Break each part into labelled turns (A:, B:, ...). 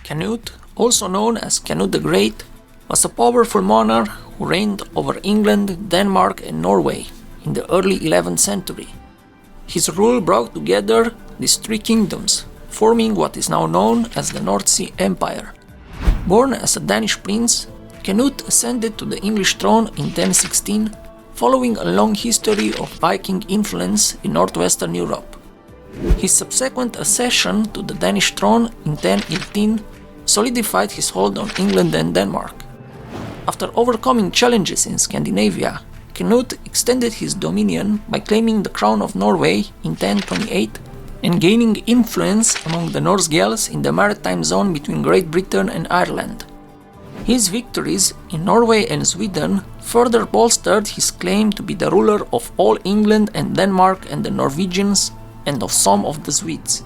A: Canute, also known as Canute the Great, was a powerful monarch who reigned over England, Denmark and Norway in the early 11th century. His rule brought together these three kingdoms, forming what is now known as the North Sea Empire. Born as a Danish prince, Canute ascended to the English throne in 1016, following a long history of Viking influence in northwestern Europe. His subsequent accession to the Danish throne in 1018 solidified his hold on England and Denmark. After overcoming challenges in Scandinavia, Knut extended his dominion by claiming the crown of Norway in 1028 and gaining influence among the Norse-Gaels in the maritime zone between Great Britain and Ireland. His victories in Norway and Sweden further bolstered his claim to be the ruler of all England and Denmark and the Norwegians and of some of the Swedes.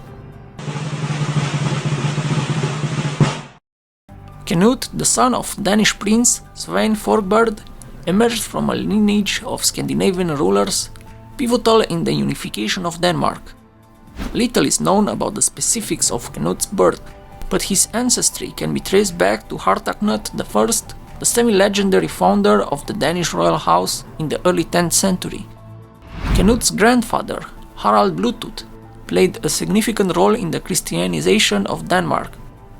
A: Canute, the son of Danish prince Sweyn Forkbeard, emerged from a lineage of Scandinavian rulers, pivotal in the unification of Denmark. Little is known about the specifics of Canute's birth, but his ancestry can be traced back to Knut I, the semi-legendary founder of the Danish royal house in the early 10th century. Canute's grandfather, Harald II, played a significant role in the Christianization of Denmark,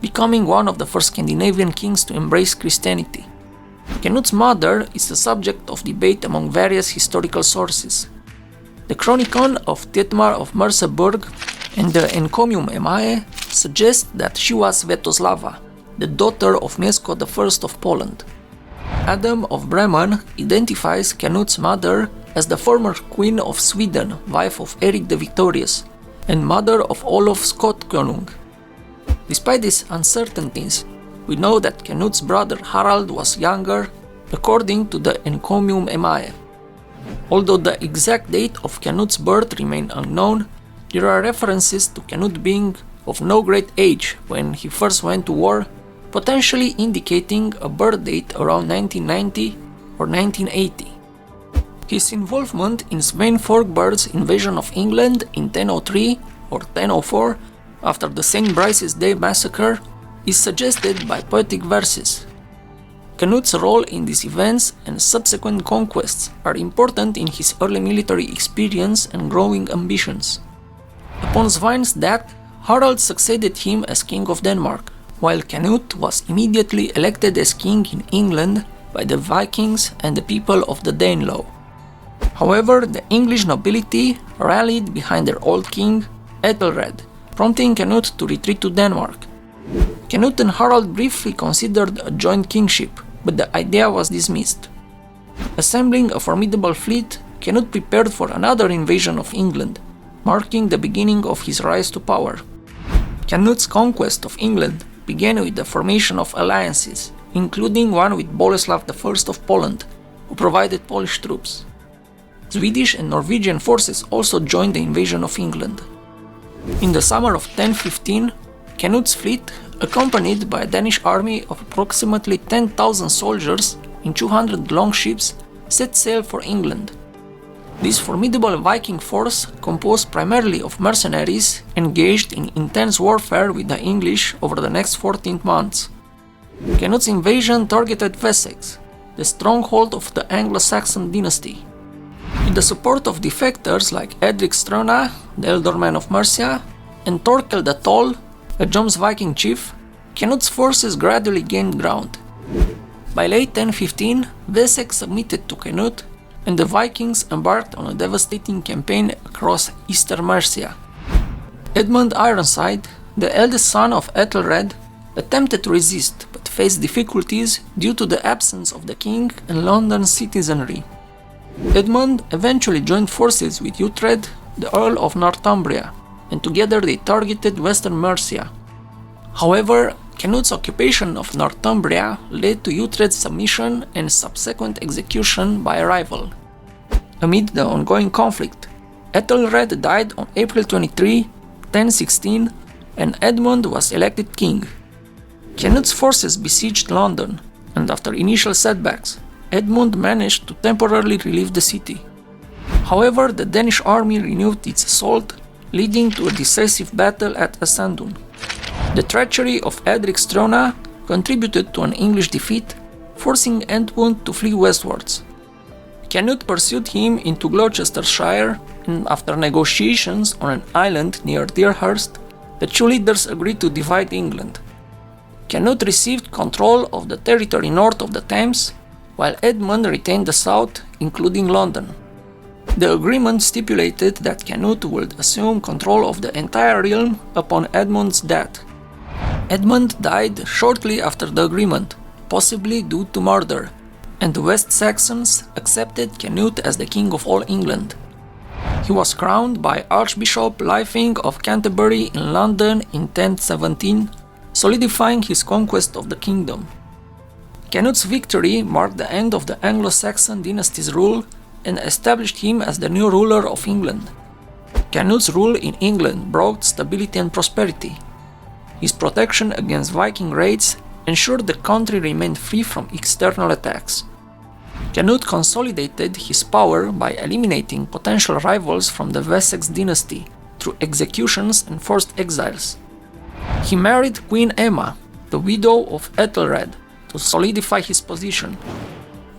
A: becoming one of the first Scandinavian kings to embrace Christianity. Canute's mother is the subject of debate among various historical sources. The Chronicon of Thietmar of Merseburg and the Encomium Emae suggest that she was Svetoslava, the daughter of Mieszko I of Poland. Adam of Bremen identifies Canute's mother as the former Queen of Sweden, wife of Erik the Victorious, and mother of Olaf Skotkonung. Despite these uncertainties, we know that Canute's brother Harald was younger, according to the Encomium Emae. Although the exact date of Canute's birth remain unknown, there are references to Canute being of no great age when he first went to war, potentially indicating a birth date around 1990 or 1980. His involvement in Sweyn Forkbeard's invasion of England in 1003 or 1004 after the St. Brice's Day massacre is suggested by poetic verses. Canute's role in these events and subsequent conquests are important in his early military experience and growing ambitions. Upon Sveyn's death, Harald succeeded him as King of Denmark, while Canute was immediately elected as king in England by the Vikings and the people of the Danelaw. However, the English nobility rallied behind their old king, Æthelred, prompting Canute to retreat to Denmark. Canute and Harald briefly considered a joint kingship, but the idea was dismissed. Assembling a formidable fleet, Canute prepared for another invasion of England, marking the beginning of his rise to power. Canute's conquest of England began with the formation of alliances, including one with Boleslav I of Poland, who provided Polish troops. Swedish and Norwegian forces also joined the invasion of England. In the summer of 1015, Canute's fleet, accompanied by a Danish army of approximately 10,000 soldiers in 200 longships, set sail for England. This formidable Viking force, composed primarily of mercenaries, engaged in intense warfare with the English over the next 14 months. Canute's invasion targeted Wessex, the stronghold of the Anglo-Saxon dynasty. With the support of defectors like Edric Strona, the Ealdorman of Mercia, and Thorkel the Tall, a Jom's Viking chief, Canute's forces gradually gained ground. By late 1015, Wessex submitted to Canute, and the Vikings embarked on a devastating campaign across eastern Mercia. Edmund Ironside, the eldest son of Æthelred, attempted to resist but faced difficulties due to the absence of the king and London citizenry. Edmund eventually joined forces with Uhtred, the Earl of Northumbria, and together they targeted western Mercia. However, Canute's occupation of Northumbria led to Uhtred's submission and subsequent execution by a rival. Amid the ongoing conflict, Æthelred died on April 23, 1016, and Edmund was elected king. Canute's forces besieged London, and after initial setbacks, Edmund managed to temporarily relieve the city. However, the Danish army renewed its assault, leading to a decisive battle at Essendon. The treachery of Edric Strona contributed to an English defeat, forcing Edmund to flee westwards. Canute pursued him into Gloucestershire, and after negotiations on an island near Deerhurst, the two leaders agreed to divide England. Canute received control of the territory north of the Thames, while Edmund retained the south, including London. The agreement stipulated that Canute would assume control of the entire realm upon Edmund's death. Edmund died shortly after the agreement, possibly due to murder, and the West Saxons accepted Canute as the king of all England. He was crowned by Archbishop Leifing of Canterbury in London in 1017, solidifying his conquest of the kingdom. Canute's victory marked the end of the Anglo-Saxon dynasty's rule and established him as the new ruler of England. Canute's rule in England brought stability and prosperity. His protection against Viking raids ensured the country remained free from external attacks. Canute consolidated his power by eliminating potential rivals from the Wessex dynasty through executions and forced exiles. He married Queen Emma, the widow of Æthelred, to solidify his position.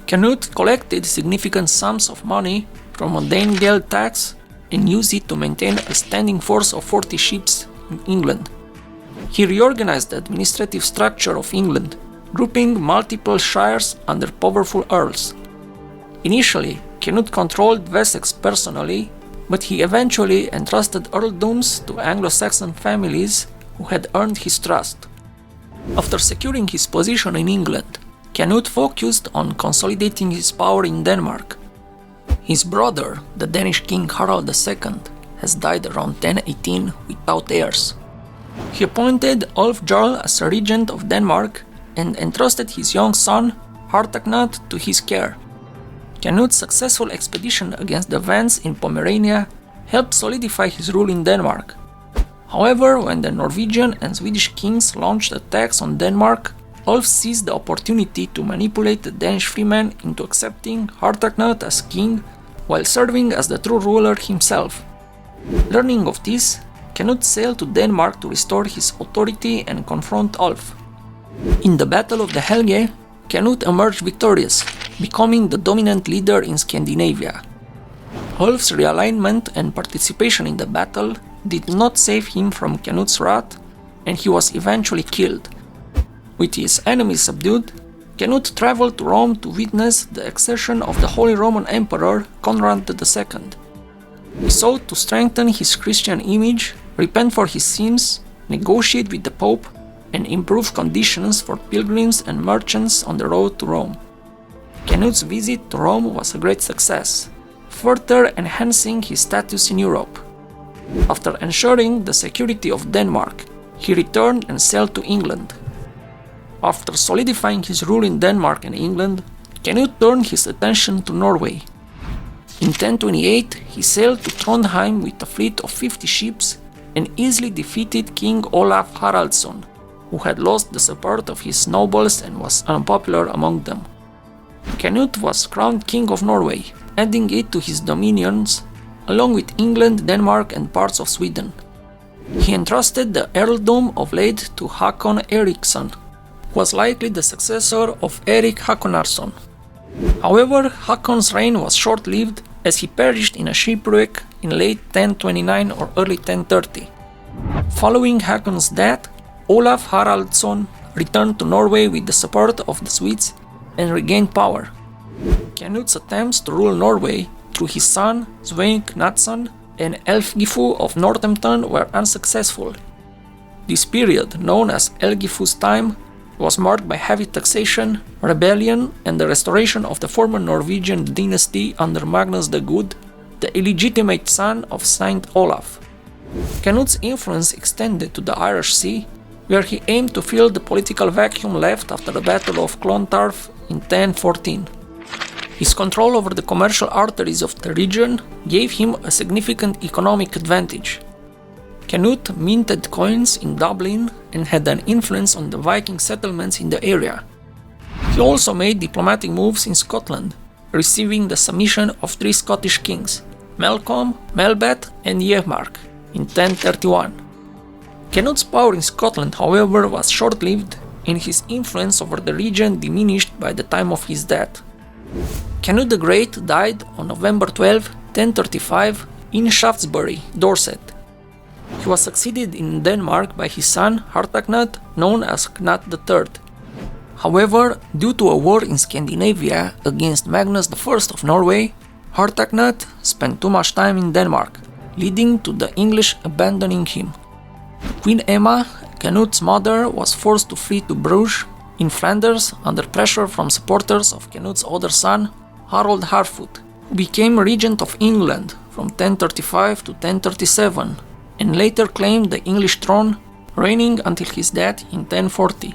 A: Canute collected significant sums of money from a Dane-Gael tax and used it to maintain a standing force of 40 ships in England. He reorganized the administrative structure of England, grouping multiple shires under powerful earls. Initially, Canute controlled Wessex personally, but he eventually entrusted earldoms to Anglo-Saxon families who had earned his trust. After securing his position in England, Canute focused on consolidating his power in Denmark. His brother, the Danish king Harald II, has died around 1018 without heirs. He appointed Ulf Jarl as a regent of Denmark and entrusted his young son, Cnut, to his care. Canute's successful expedition against the Wends in Pomerania helped solidify his rule in Denmark. However, when the Norwegian and Swedish kings launched attacks on Denmark, Ulf seized the opportunity to manipulate the Danish freemen into accepting Cnut as king while serving as the true ruler himself. Learning of this, Canute sailed to Denmark to restore his authority and confront Ulf. In the Battle of the Helge, Canute emerged victorious, becoming the dominant leader in Scandinavia. Ulf's realignment and participation in the battle did not save him from Canute's wrath, and he was eventually killed. With his enemies subdued, Canute traveled to Rome to witness the accession of the Holy Roman Emperor Conrad II. He sought to strengthen his Christian image, repent for his sins, negotiate with the Pope, and improve conditions for pilgrims and merchants on the road to Rome. Canute's visit to Rome was a great success, further enhancing his status in Europe. After ensuring the security of Denmark, he returned and sailed to England. After solidifying his rule in Denmark and England, Canute turned his attention to Norway. In 1028, he sailed to Trondheim with a fleet of 50 ships and easily defeated King Olaf Haraldsson, who had lost the support of his nobles and was unpopular among them. Canute was crowned King of Norway, adding it to his dominions, along with England, Denmark and parts of Sweden. He entrusted the earldom of Lade to Hakon Eriksson, who was likely the successor of Erik Hakonarsson. However, Hakon's reign was short-lived as he perished in a shipwreck in late 1029 or early 1030. Following Hakon's death, Olaf Haraldsson returned to Norway with the support of the Swedes and regained power. Canute's attempts to rule Norway through his son Sweyn Knutson and Elgifu of Northampton were unsuccessful. This period, known as Elgifu's time, was marked by heavy taxation, rebellion, and the restoration of the former Norwegian dynasty under Magnus the Good, the illegitimate son of Saint Olaf. Canute's influence extended to the Irish Sea, where he aimed to fill the political vacuum left after the Battle of Clontarf in 1014. His control over the commercial arteries of the region gave him a significant economic advantage. Canute minted coins in Dublin and had an influence on the Viking settlements in the area. He also made diplomatic moves in Scotland, receiving the submission of 3 Scottish kings, Malcolm, Melbeth and Yeomark, in 1031. Canut's power in Scotland, however, was short-lived, and his influence over the region diminished by the time of his death. Canute the Great died on November 12, 1035, in Shaftesbury, Dorset. He was succeeded in Denmark by his son Harald, known as Cnut III. However, due to a war in Scandinavia against Magnus I of Norway, Harald spent too much time in Denmark, leading to the English abandoning him. Queen Emma, Canute's mother, was forced to flee to Bruges in Flanders under pressure from supporters of Canute's older son, Harald II, who became regent of England from 1035 to 1037 and later claimed the English throne, reigning until his death in 1040.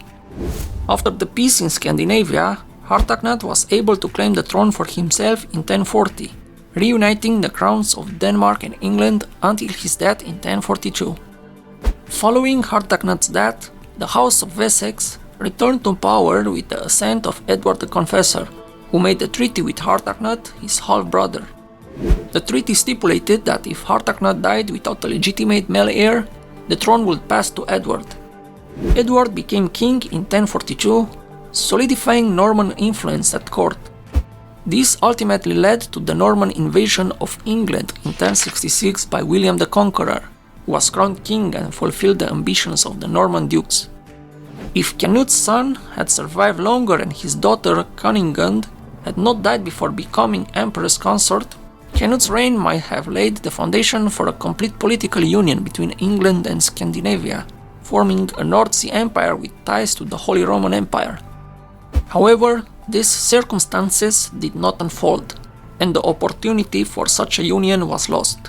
A: After the peace in Scandinavia, Harald was able to claim the throne for himself in 1040, reuniting the crowns of Denmark and England until his death in 1042. Following Harald's death, the House of Wessex returned to power with the assent of Edward the Confessor, who made a treaty with Harald, his half-brother. The treaty stipulated that if Harald died without a legitimate male heir, the throne would pass to Edward. Edward became king in 1042, solidifying Norman influence at court. This ultimately led to the Norman invasion of England in 1066 by William the Conqueror, who was crowned king and fulfilled the ambitions of the Norman dukes. If Canute's son had survived longer and his daughter Cuningund had not died before becoming empress consort, Canute's reign might have laid the foundation for a complete political union between England and Scandinavia, forming a North Sea empire with ties to the Holy Roman Empire. However, these circumstances did not unfold, and the opportunity for such a union was lost.